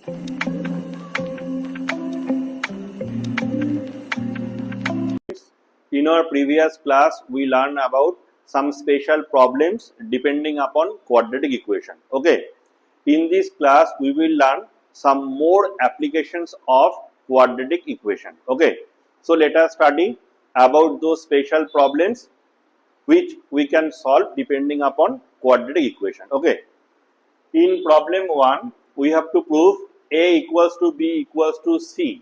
In our previous class, we learned about some special problems depending upon quadratic equation. Okay. In this class, we will learn some more applications of quadratic equation. Okay. So let us study about those special problems which we can solve depending upon quadratic equation. Okay. In problem 1, we have to prove A equals to B equals to C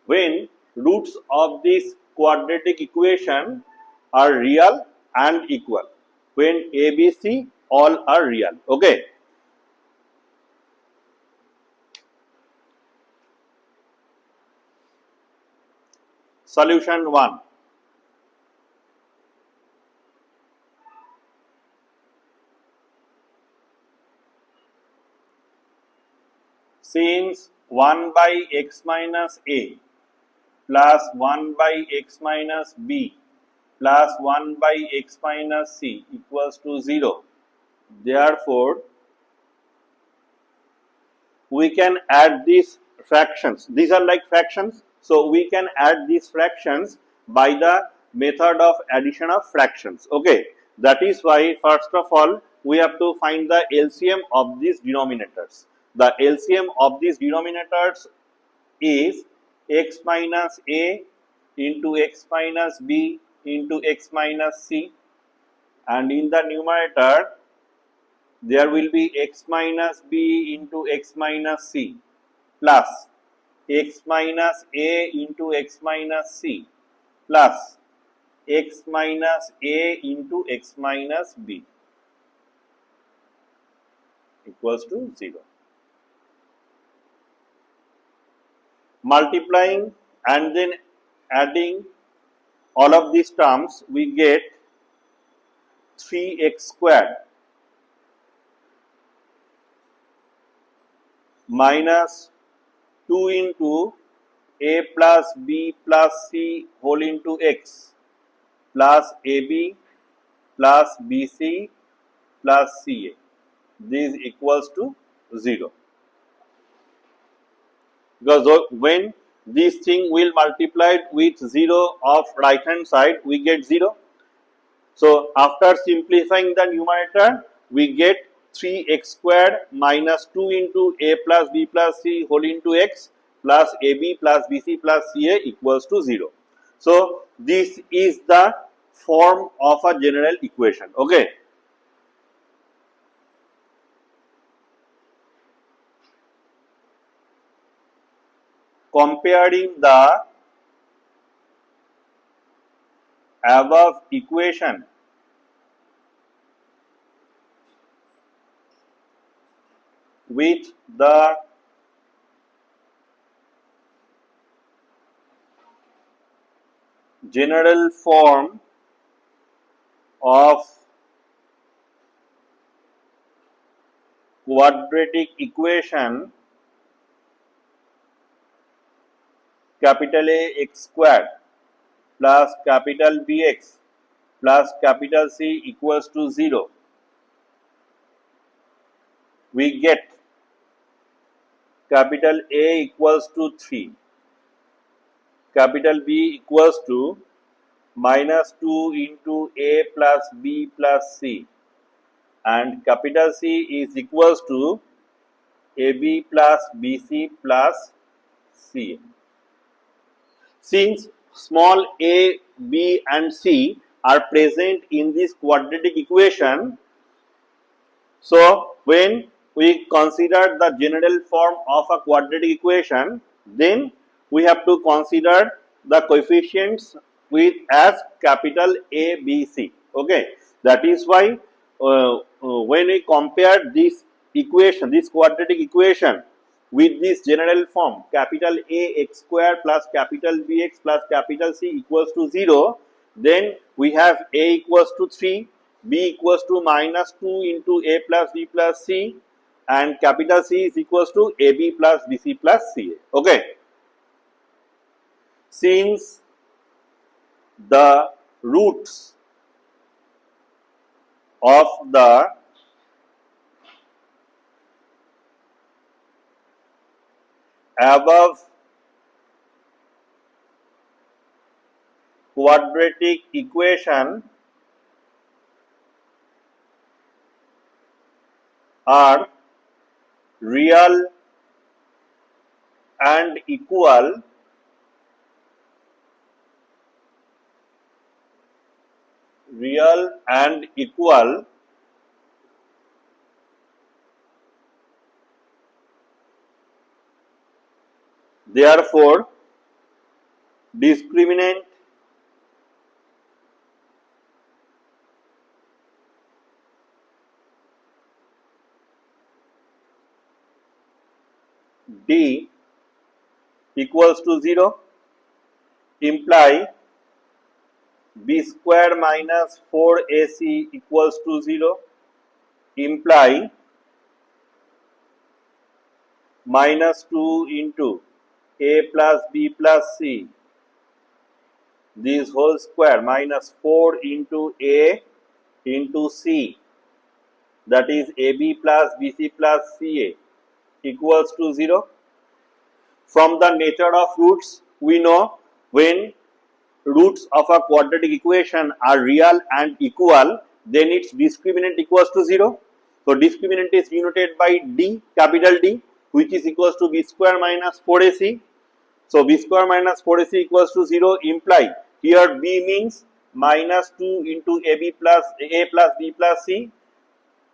when roots of this quadratic equation are real and equal. When A, B, C all are real. Okay. Solution 1. Since 1 by x minus A plus 1 by x minus B plus 1 by x minus C equals to 0, therefore, we can add these fractions. These are like fractions. So, we can add these fractions by the method of addition of fractions. Okay. That is why first of all, we have to find the LCM of these denominators. The LCM of these denominators is x minus A into x minus B into x minus C, and in the numerator there will be x minus B into x minus C plus x minus A into x minus C plus x minus A into x minus B equals to 0. Multiplying and then adding all of these terms, we get 3x squared minus 2 into A plus B plus C whole into x plus AB plus BC plus CA. This equals to 0. Because when this thing will multiplied with 0 of right hand side, we get 0. So, after simplifying the numerator, we get 3x squared minus 2 into A plus B plus C whole into x plus AB plus BC plus CA equals to 0. So, this is the form of a general equation. Okay. Comparing the above equation with the general form of quadratic equation capital A x squared plus capital Bx plus capital C equals to 0, we get capital A equals to 3, capital B equals to minus 2 into A plus B plus C, and capital C is equals to AB plus BC plus CA. Since small a, b and c are present in this quadratic equation, so when we consider the general form of a quadratic equation, then we have to consider the coefficients with as capital A, B, C. Okay, that is why when we compare this equation, this quadratic equation with this general form capital A x square plus capital B x plus capital C equals to 0, then we have A equals to 3, B equals to minus 2 into A plus B plus C, and capital C is equals to AB plus BC plus CA. Okay. Since the roots of the above quadratic equation are real and equal, therefore discriminant D equals to 0, imply B square minus 4AC equals to 0, imply minus 2 into A plus B plus C, this whole square, minus 4 into A into C, that is AB plus BC plus CA equals to 0. From the nature of roots, we know when roots of a quadratic equation are real and equal, then its discriminant equals to 0. So discriminant is denoted by D, capital D, which is equals to B square minus 4AC. So B square minus 4AC equals to 0, imply here B means minus 2 into AB plus A plus B plus C,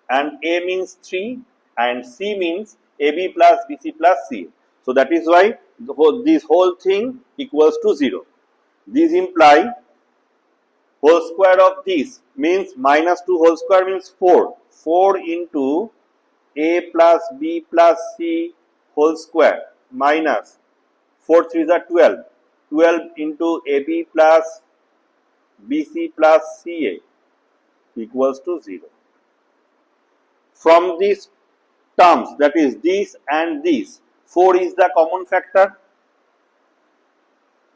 and A means 3 and C means AB plus BC plus C. So that is why this whole thing equals to 0. This imply whole square of this means minus 2 whole square means 4. 4 into A plus B plus C whole square minus 4 3s are 12. 12 into AB plus BC plus CA equals to 0. From these terms, that is this and this, 4 is the common factor.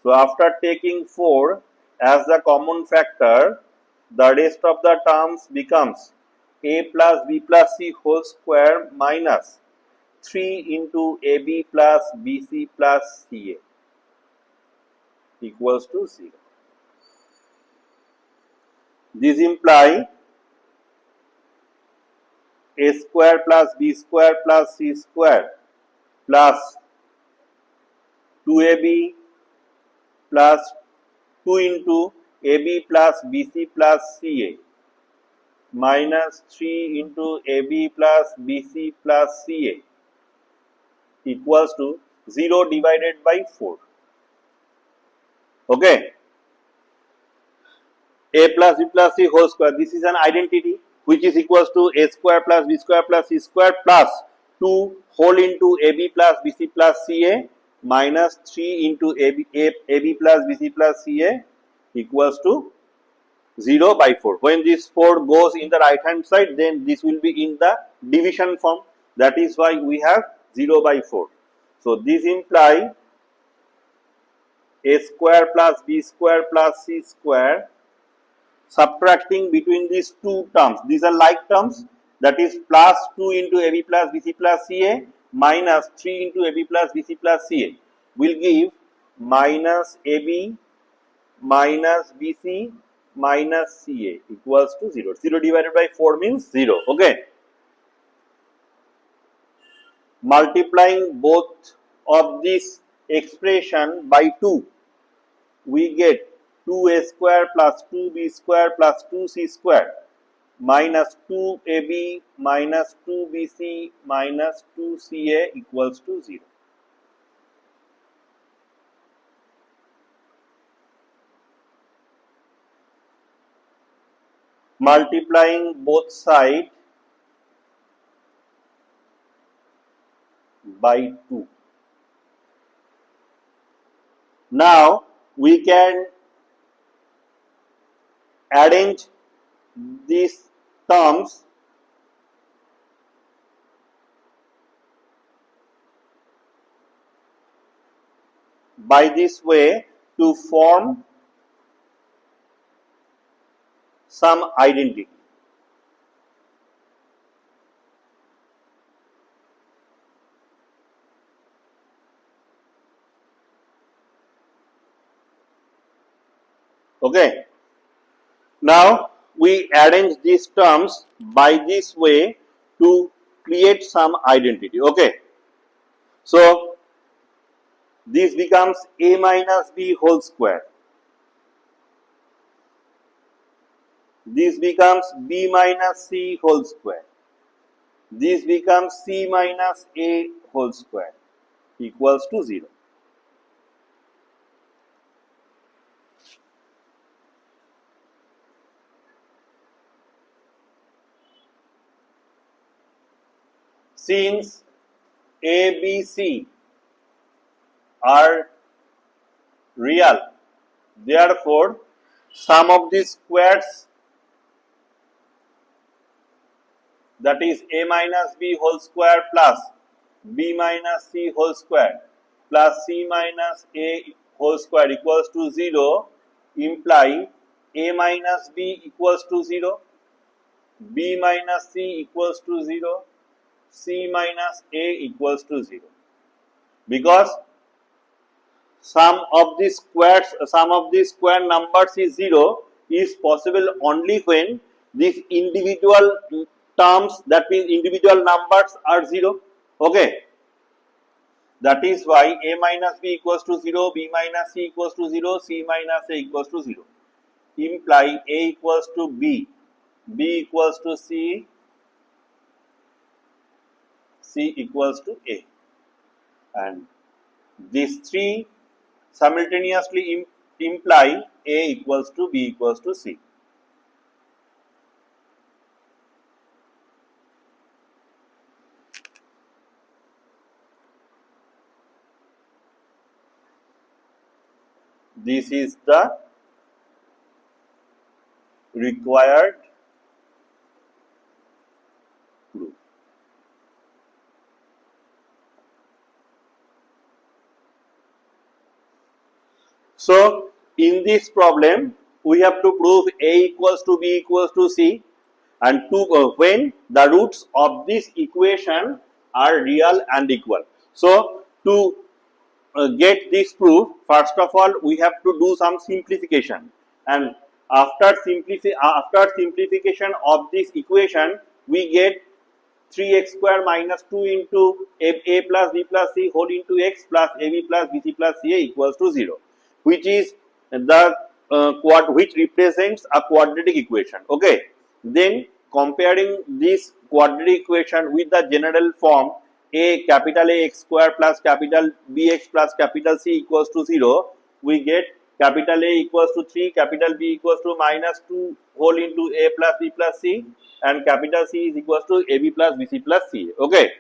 So after taking 4 as the common factor, the rest of the terms becomes A plus B plus C whole square minus 3 into AB plus BC plus CA equals to 0. This implies A square plus B square plus C square plus 2AB plus 2 into AB plus BC plus CA minus 3 into AB plus BC plus CA equals to 0 divided by 4. Okay. A plus B plus C whole square, this is an identity which is equals to A square plus B square plus C square plus 2 whole into AB plus BC plus CA minus 3 into AB plus BC plus CA equals to 0 by 4. When this 4 goes in the right hand side, then this will be in the division form. That is why we have 0 by 4. So this implies A square plus B square plus C square, subtracting between these two terms. These are like terms, that is plus 2 into AB plus BC plus CA minus 3 into AB plus BC plus CA will give minus AB minus BC minus CA equals to 0. 0 divided by 4 means 0. Okay. Multiplying both of this expression by 2, we get 2A square plus 2B square plus 2C square minus 2AB minus 2BC minus 2CA equals to 0. Multiplying both sides by 2. Now we can arrange these terms by this way to form some identity. Okay. Now we arrange these terms by this way to create some identity. Okay. So this becomes a minus b whole square. This becomes b minus c whole square. This becomes c minus a whole square equals to 0. Since a, b, c are real, therefore sum of the squares, that is a minus b whole square plus b minus c whole square plus c minus a whole square equals to 0, imply a minus b equals to 0, b minus c equals to 0, c minus a equals to 0. Because sum of the square numbers is 0 is possible only when these individual terms, that means individual numbers, are 0. Okay. That is why a minus b equals to 0, b minus c equals to 0, c minus a equals to 0. Imply a equals to b, b equals to c, c equals to a. And these three simultaneously imply a equals to b equals to c. This is the required proof. So in this problem we have to prove a equals to b equals to c, and when the roots of this equation are real and equal. So to get this proof, first of all we have to do some simplification, and after simplification of this equation we get 3x square minus 2 into a plus b plus c whole into x plus ab plus bc plus ca equals to 0, which is the which represents a quadratic equation. Okay. Then comparing this quadratic equation with the general form a capital A x square plus capital B x plus capital C equals to 0, we get capital A equals to 3, capital B equals to minus 2 whole into A plus B plus C, and capital C is equals to AB plus BC plus C. Okay.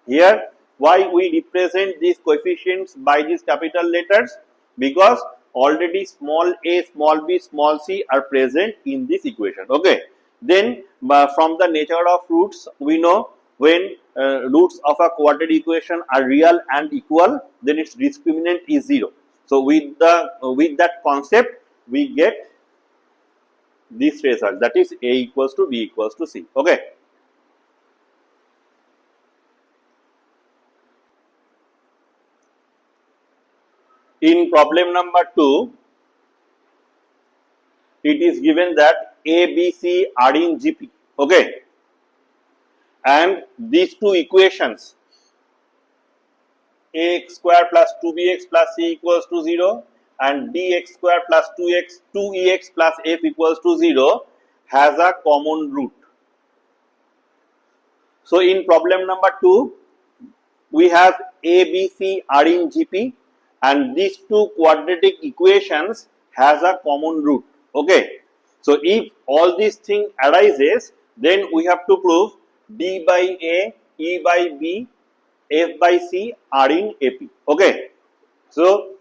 Here, why we represent these coefficients by these capital letters? Because already small a, small b, small c are present in this equation. Okay. Then from the nature of roots, we know when roots of a quadratic equation are real and equal, then its discriminant is 0. So with that concept, we get this result, that is a equals to b equals to c. Okay. In problem number 2, it is given that A, B, C are in GP. Okay. And these two equations, ax square plus 2bx plus c equals to 0 and dx square plus 2ex plus f equals to 0, has a common root. So in problem number 2, we have A, B, C are in GP, and these two quadratic equations has a common root. Okay. So if all these thing arises, then we have to prove D by A, E by B, F by C are in AP. Okay. So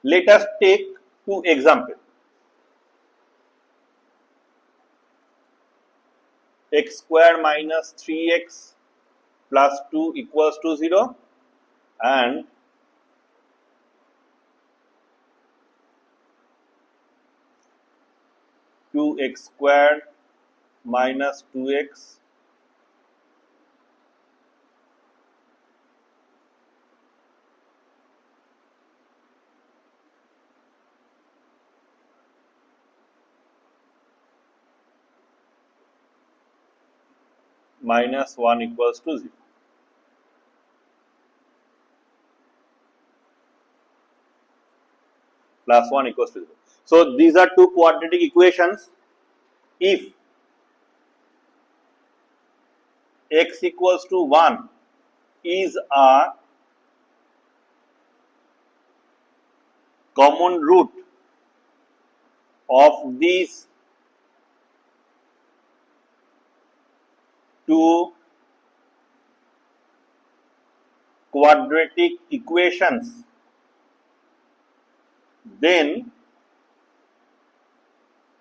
let us take two examples. X square minus 3x plus 2 equals to 0, and two x square minus 2x minus 1 equals to 0. Plus 1 equals to 0. So these are two quadratic equations. If x equals to 1 is a common root of these two quadratic equations, then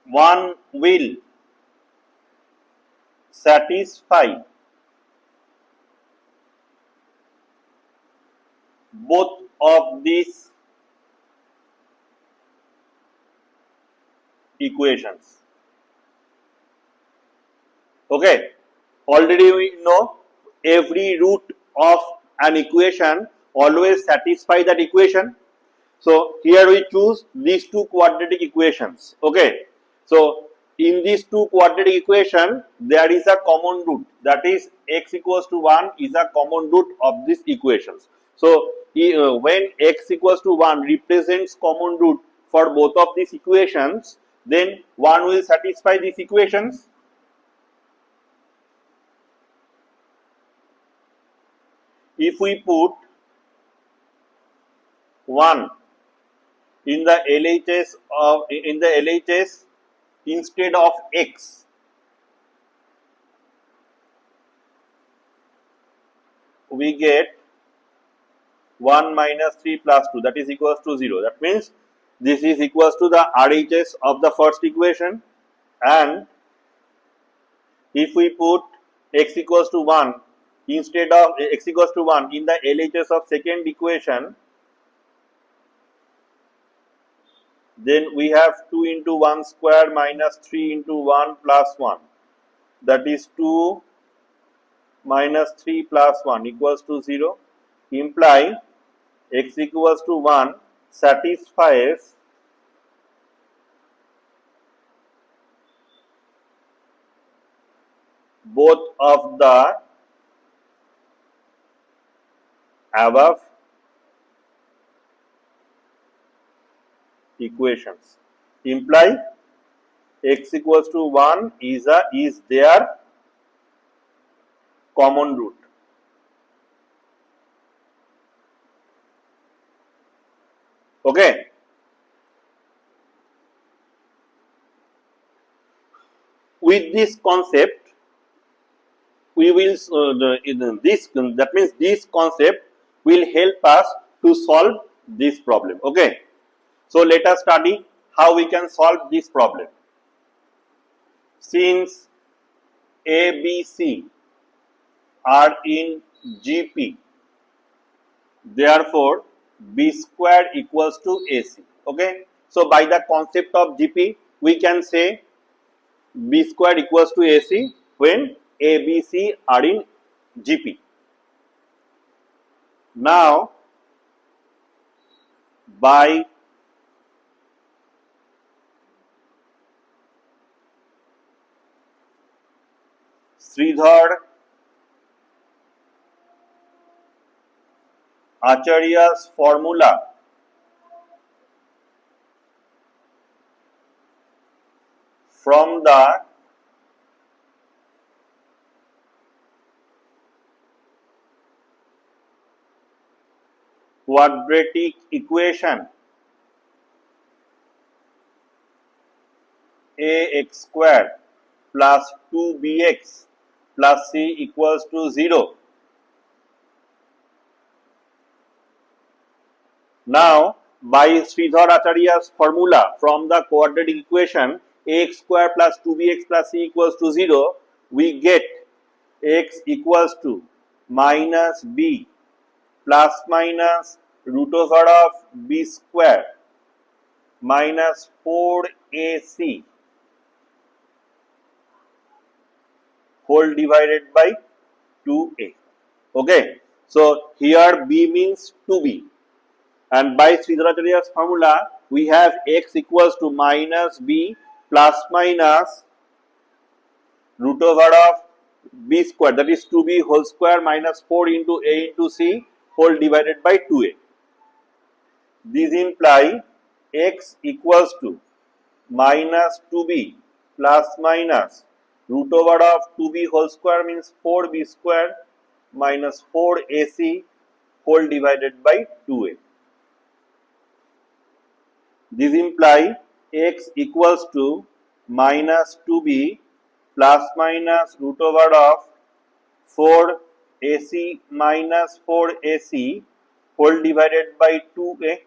one will satisfy both of these equations. Okay, already we know every root of an equation always satisfy that equation. So here we choose these two quadratic equations. Okay, so in these two quadratic equation there is a common root, that is x equals to 1 is a common root of these equations. So when x equals to 1 represents common root for both of these equations, then 1 will satisfy these equations. If we put 1 in the LHS instead of x, we get 1 minus 3 plus 2, that is equals to 0. That means this is equals to the RHS of the first equation, and if we put x equals to 1 instead of x equals to 1 in the LHS of second equation, then we have 2 into 1 square minus 3 into 1 plus 1, that is 2 minus 3 plus 1 equals to 0, imply x equals to 1 satisfies both of the above equations, imply x equals to 1 is their common root. Okay, with this concept we will that means this concept will help us to solve this problem. Okay, so let us study how we can solve this problem. Since A, B, C are in GP, therefore B square equals to AC. Okay, so by the concept of GP we can say B square equals to AC when A, B, C are in GP. Now by Sridhar Acharya's formula, from the quadratic equation ax square plus 2bx plus c equals to 0. Now by Sridhar Acharya's formula, from the quadratic equation ax square plus 2bx plus c equals to 0, we get x equals to minus b plus minus root over of b square minus 4ac whole divided by 2a. Okay, so here b means 2b, and by Sridhar Acharya's formula we have x equals to minus b plus minus root over of b square, that is 2b whole square minus 4 into a into c whole divided by 2a. This imply x equals to minus 2b plus minus root over of 2b whole square means 4b square minus 4ac whole divided by 2a. This imply x equals to minus 2b plus minus root over of 4ac minus 4ac whole divided by 2a.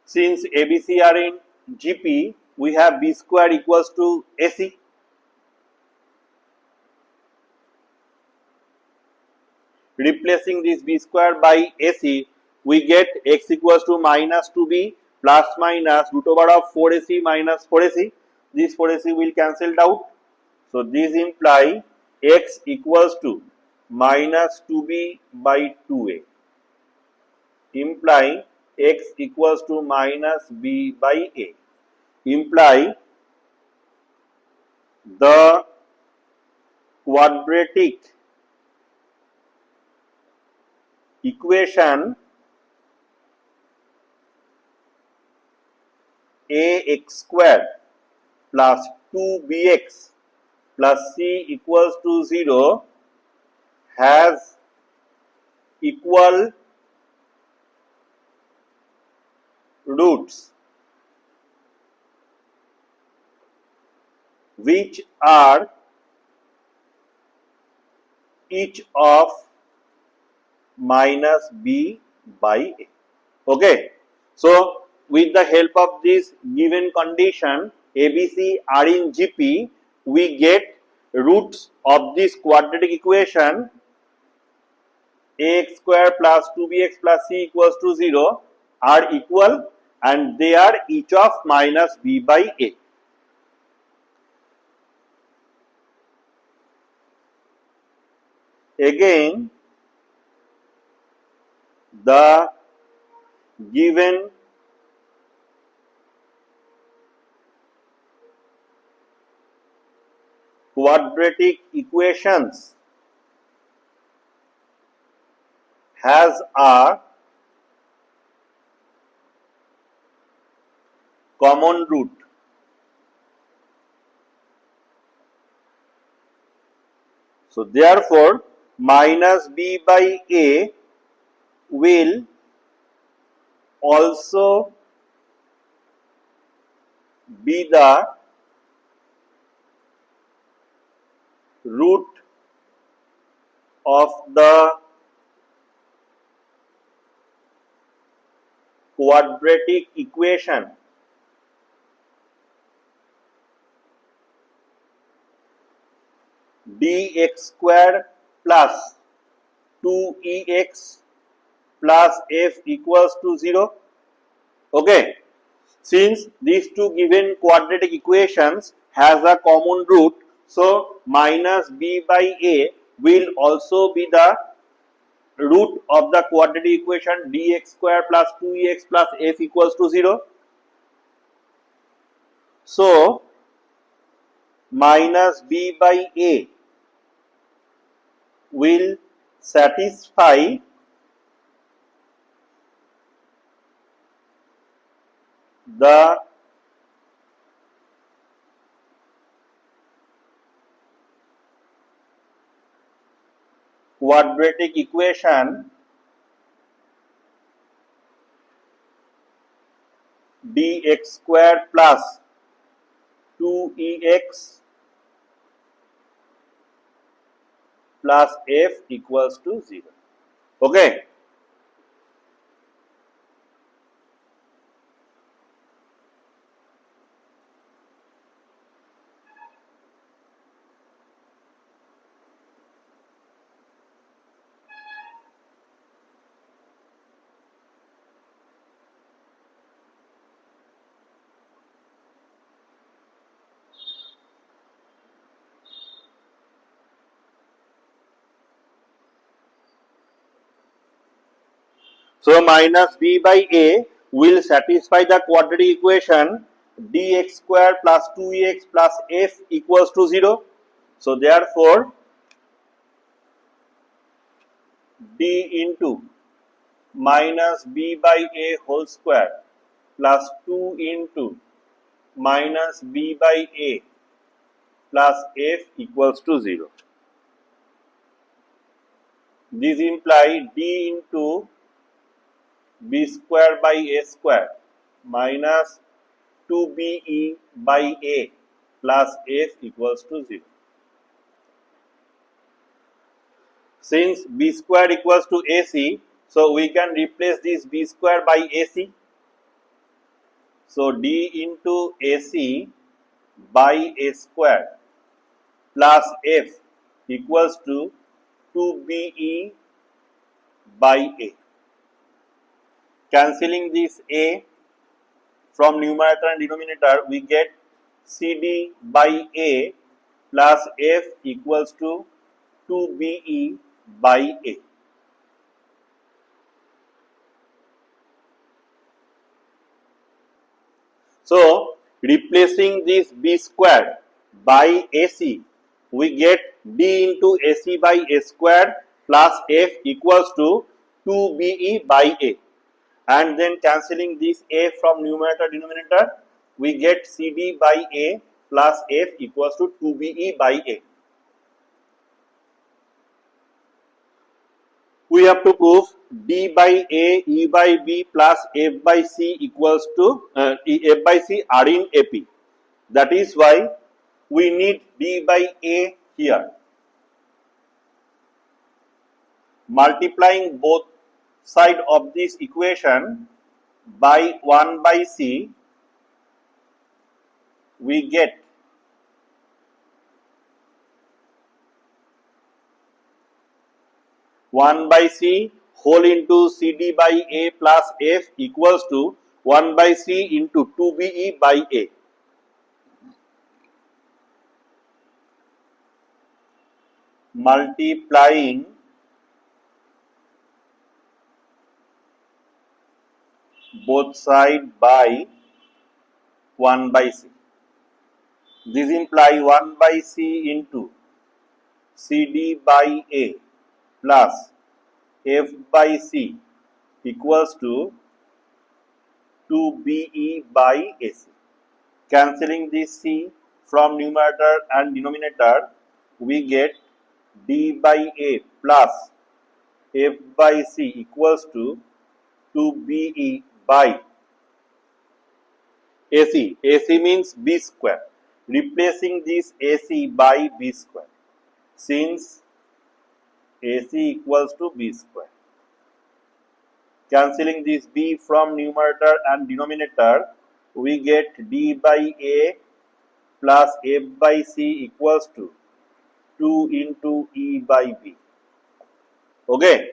Since ABC are in GP, we have b square equals to AC. Replacing this b square by AC, we get x equals to minus 2b plus minus root over of 4ac minus 4ac. This 4ac will cancel out. So this imply x equals to minus 2b by 2a, implying x equals to minus b by a, imply the quadratic equation ax square plus 2bx plus c equals to 0 has equal roots which are each of minus b by a. Okay. So with the help of this given condition ABC are in GP, we get roots of this quadratic equation ax square plus 2bx plus c equals to 0 are equal and they are each of minus b by a. Again, the given quadratic equations has a common root. So therefore, minus b by a will also be the root of the quadratic equation dx square plus 2ex plus f equals to 0. Okay. Since these two given quadratic equations has a common root, so minus b by a will also be the root of the quadratic equation dx square plus 2ex plus f equals to 0. So minus b by a will satisfy the quadratic equation dx square plus 2ex plus f equals to 0. Okay. So minus b by a will satisfy the quadratic equation dx square plus 2ex plus f equals to 0. So therefore d into minus b by a whole square plus 2 into minus b by a plus f equals to 0. This implies d into b square by a square minus 2be by a plus f equals to 0. Since b square equals to ac, so we can replace this b square by ac. So d into ac by a square plus f equals to 2be by a. Cancelling this a from numerator and denominator, we get cd by a plus f equals to 2be by a. So replacing this b square by ac, we get d into ac by a square plus f equals to 2be by a. And then cancelling this a from numerator denominator, we get cd by a plus f equals to 2be by a. We have to prove d by a, e by b plus f by c equals to f by c are in AP. That is why we need d by a here. Multiplying both sides of this equation by 1 by c, we get one by c whole into cd by a plus f equals to 1 by c into 2be by a. Multiplying both sides by 1 by c. This implies 1 by c into cd by a plus f by c equals to 2be by ac. Cancelling this c from numerator and denominator, we get d by a plus f by c equals to 2be by ac. AC means b square. Replacing this ac by b square, since ac equals to b square. Cancelling this b from numerator and denominator, we get d by a plus f by c equals to 2 into e by b. Okay.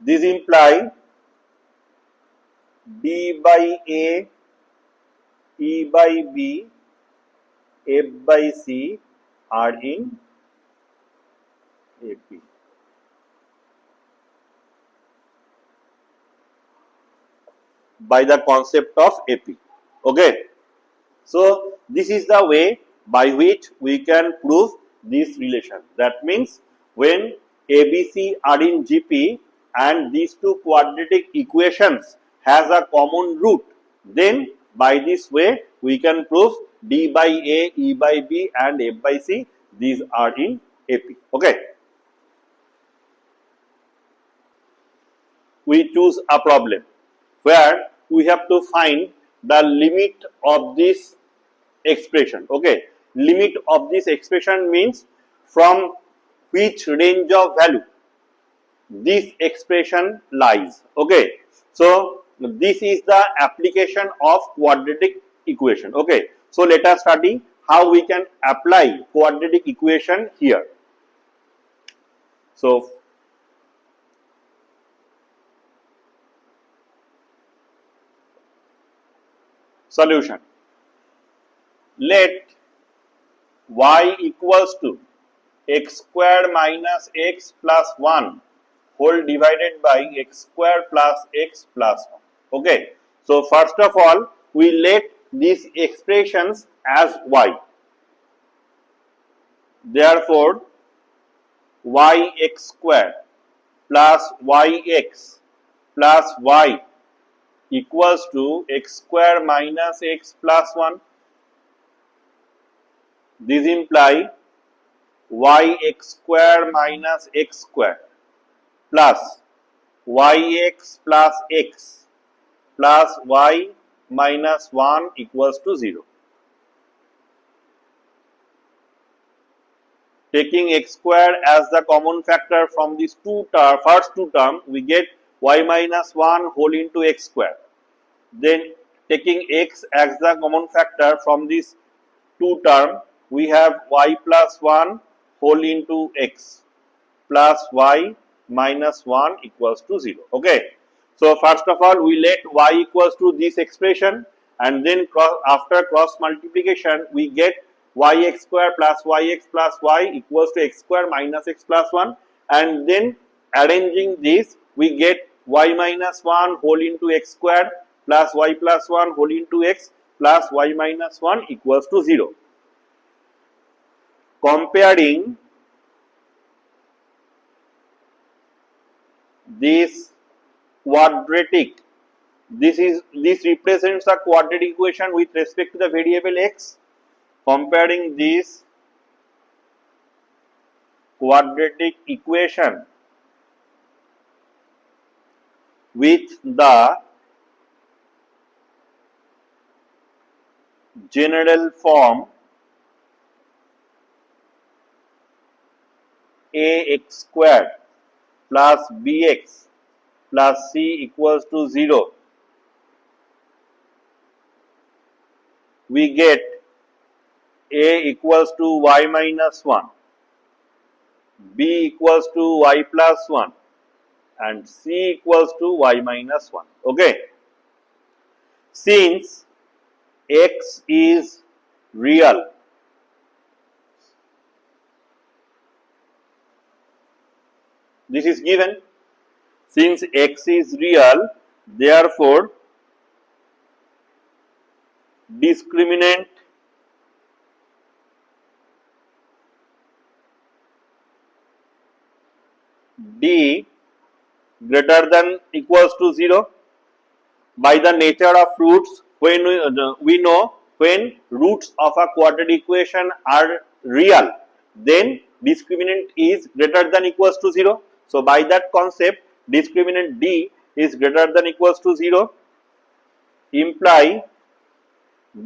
This implies d by a, e by b, f by c are in AP. By the concept of AP. Okay. So this is the way by which we can prove this relation. That means when ABC are in GP and these two quadratic equations has a common root, then by this way we can prove d by a, e by b and f by c, these are in AP. Okay. We choose a problem where we have to find the limit of this expression. Okay, limit of this expression means from which range of value this expression lies. Okay, so this is the application of quadratic equation. Okay, so let us study how we can apply quadratic equation here. So solution. Let y equals to x square minus x plus 1 whole divided by x square plus x plus 1. Okay. So first of all, we let these expressions as y. Therefore, yx square plus yx plus y equals to x square minus x plus 1. This implies yx square minus x square plus yx plus x plus y minus 1 equals to 0. Taking x square as the common factor from these first two terms, we get y minus 1 whole into x square. Then taking x as the common factor from these two terms, we have y plus 1 whole into x plus y minus 1 equals to 0. Okay. So, first of all, we let y equals to this expression, and then after cross multiplication, we get yx square plus yx plus y equals to x square minus x plus 1, and then arranging this, we get y minus 1 whole into x square plus y plus 1 whole into x plus y minus 1 equals to 0. Comparing this quadratic, this represents a quadratic equation with respect to the variable x. Comparing this quadratic equation with the general form ax square plus bx plus c equals to 0, we get a equals to y minus 1, b equals to y plus 1, and c equals to y minus 1. Okay. Since x is real, this is given. Since x is real, therefore discriminant d greater than equals to 0. By the nature of roots, when we know when roots of a quadratic equation are real, then discriminant is greater than equals to 0. So, by that concept, discriminant d is greater than equals to 0, imply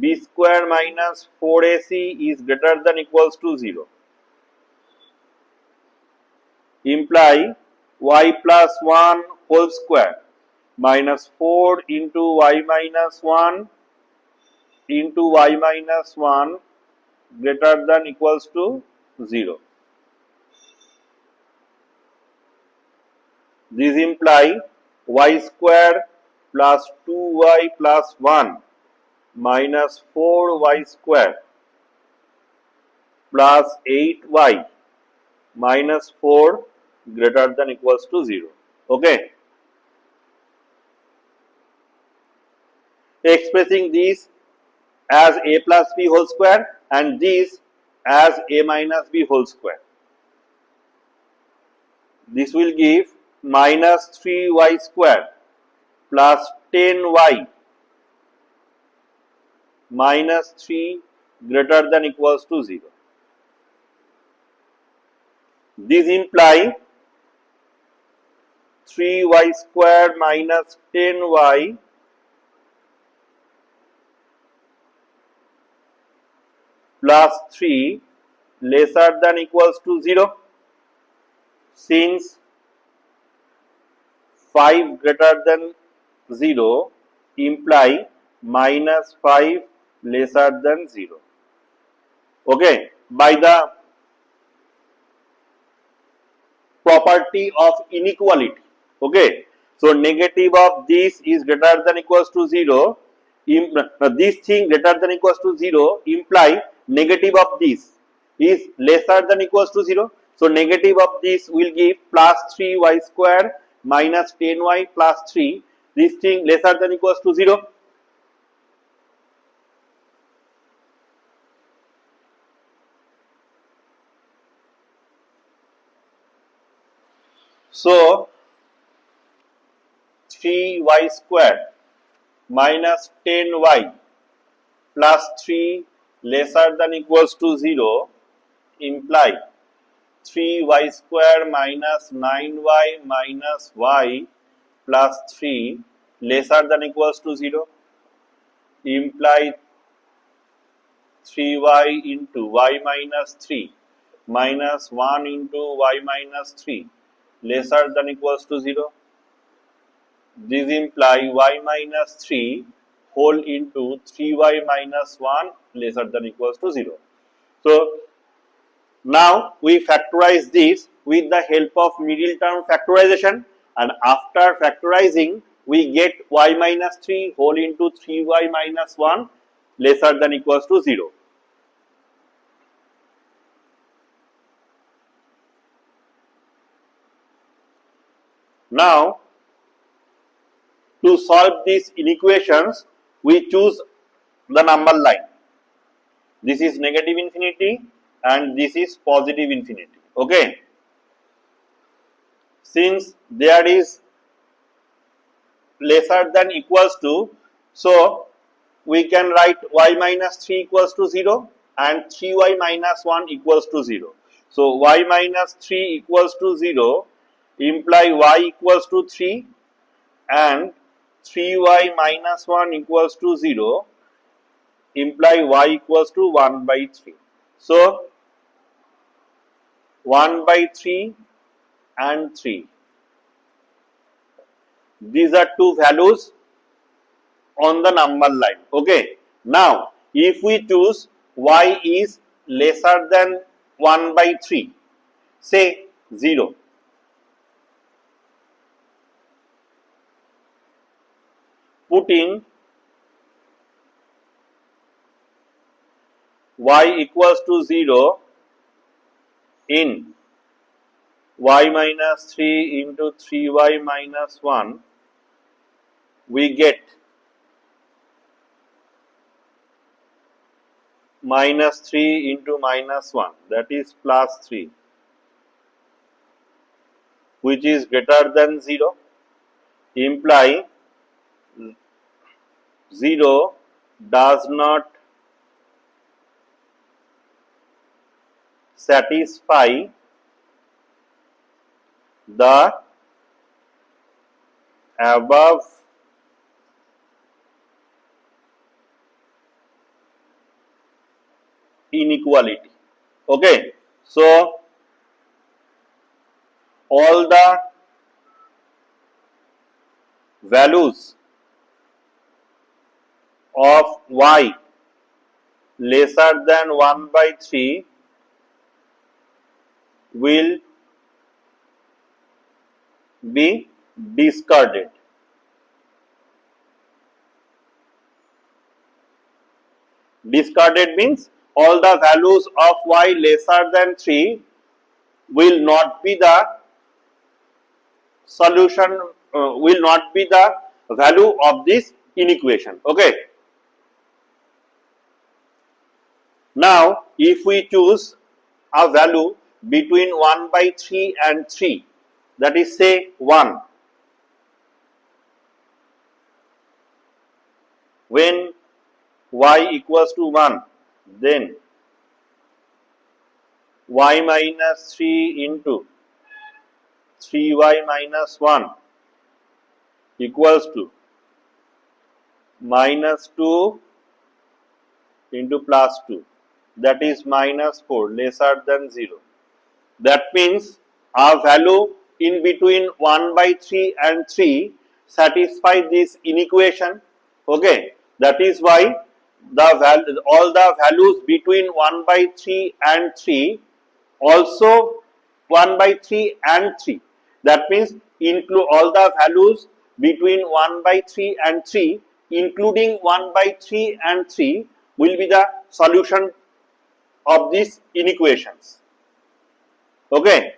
b square minus 4ac is greater than equals to 0, imply y plus 1 whole square minus 4 into y minus 1 into y minus 1 greater than equals to 0. This imply y square plus 2y plus 1 minus 4y square plus 8y minus 4 greater than equals to 0. Okay. Expressing this as a plus b whole square and this as a minus b whole square. This will give minus 3y square plus 10y minus 3 greater than equals to 0. This imply 3y square minus 10y plus 3 lesser than equals to 0, since 5 greater than 0 imply minus 5 lesser than 0. Okay. By the property of inequality. Okay. So, negative of this is greater than equals to 0. This thing greater than equals to 0 imply negative of this is lesser than equals to 0. So, negative of this will give plus 3y square minus 10y plus 3. This thing lesser than equals to 0. So 3y square minus 10y plus 3 lesser than equals to 0 imply 3y square minus 9y minus y plus 3 lesser than equals to 0 imply 3y into y minus 3 minus 1 into y minus 3 lesser than equals to 0. This imply y minus 3 whole into 3y minus 1 lesser than equals to 0. So now we factorize this with the help of middle term factorization, and after factorizing we get y minus 3 whole into 3y minus 1 lesser than equals to 0. Now to solve these inequations we choose the number line. This is negative infinity and this is positive infinity. Okay. Since there is lesser than equals to, so we can write y minus 3 equals to 0 and 3y minus 1 equals to 0. So y minus 3 equals to 0 imply y equals to 3 and 3y minus 1 equals to 0 imply y equals to 1 by 3. So 1 by 3 and 3. These are two values on the number line. Okay. Now, if we choose y is lesser than 1 by 3, say 0. Putting y equals to 0 in y minus 3 into 3y minus 1, we get minus 3 into minus 1, that is plus 3, which is greater than 0, imply 0 does not satisfy the above inequality. Okay. So all the values of y lesser than 1 by 3 will be discarded. Discarded means all the values of y lesser than 3 will not be the solution, will not be the value of this inequation. Okay. Now, if we choose a value between 1 by 3 and 3, that is say 1, when y equals to 1, then y minus 3 into 3y minus 1 equals to minus 2 into plus 2, that is minus 4 lesser than 0. That means our value in between 1 by 3 and 3 satisfy this inequation. Okay, that is why all the values between 1 by 3 and 3 also 1 by 3 and 3. That means include all the values between 1 by 3 and 3 including 1 by 3 and 3 will be the solution of these inequations. Okay.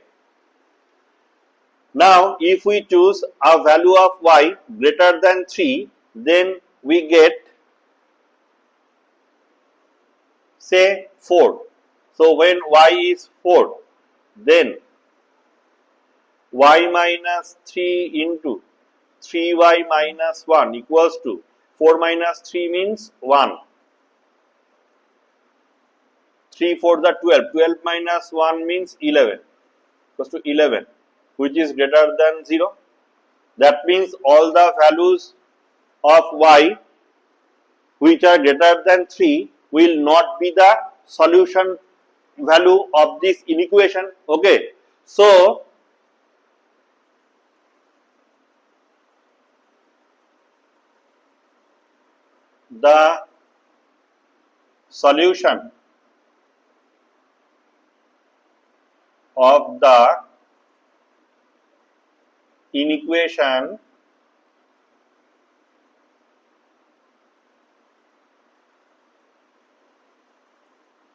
Now, if we choose a value of y greater than 3, then we get say 4. So, when y is 4, then y minus 3 into 3y minus 1 equals to 4 minus 3 means 1. 3 for the 12. 12 minus 1 means 11. Equals to 11, which is greater than 0. That means all the values of y which are greater than 3 will not be the solution value of this inequation. Okay. So, the solution of the inequation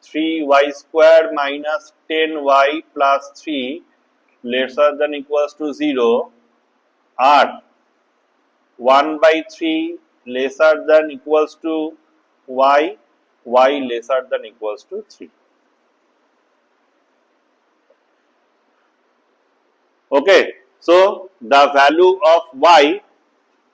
three y square minus 10y plus 3 lesser than equals to 0 are 1 by 3 lesser than equals to y, y lesser than equals to 3. Okay, so the value of y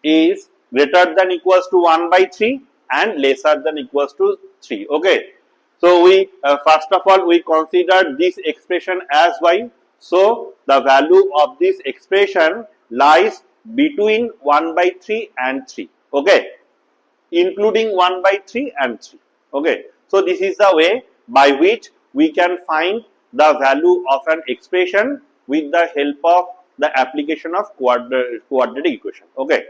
is greater than equals to 1 by 3 and lesser than equals to 3. Okay, so we first of all we consider this expression as y. So the value of this expression lies between 1 by 3 and 3. Okay, including 1 by 3 and 3. Okay, so this is the way by which we can find the value of an expression with the help of the application of quadratic equation. Okay.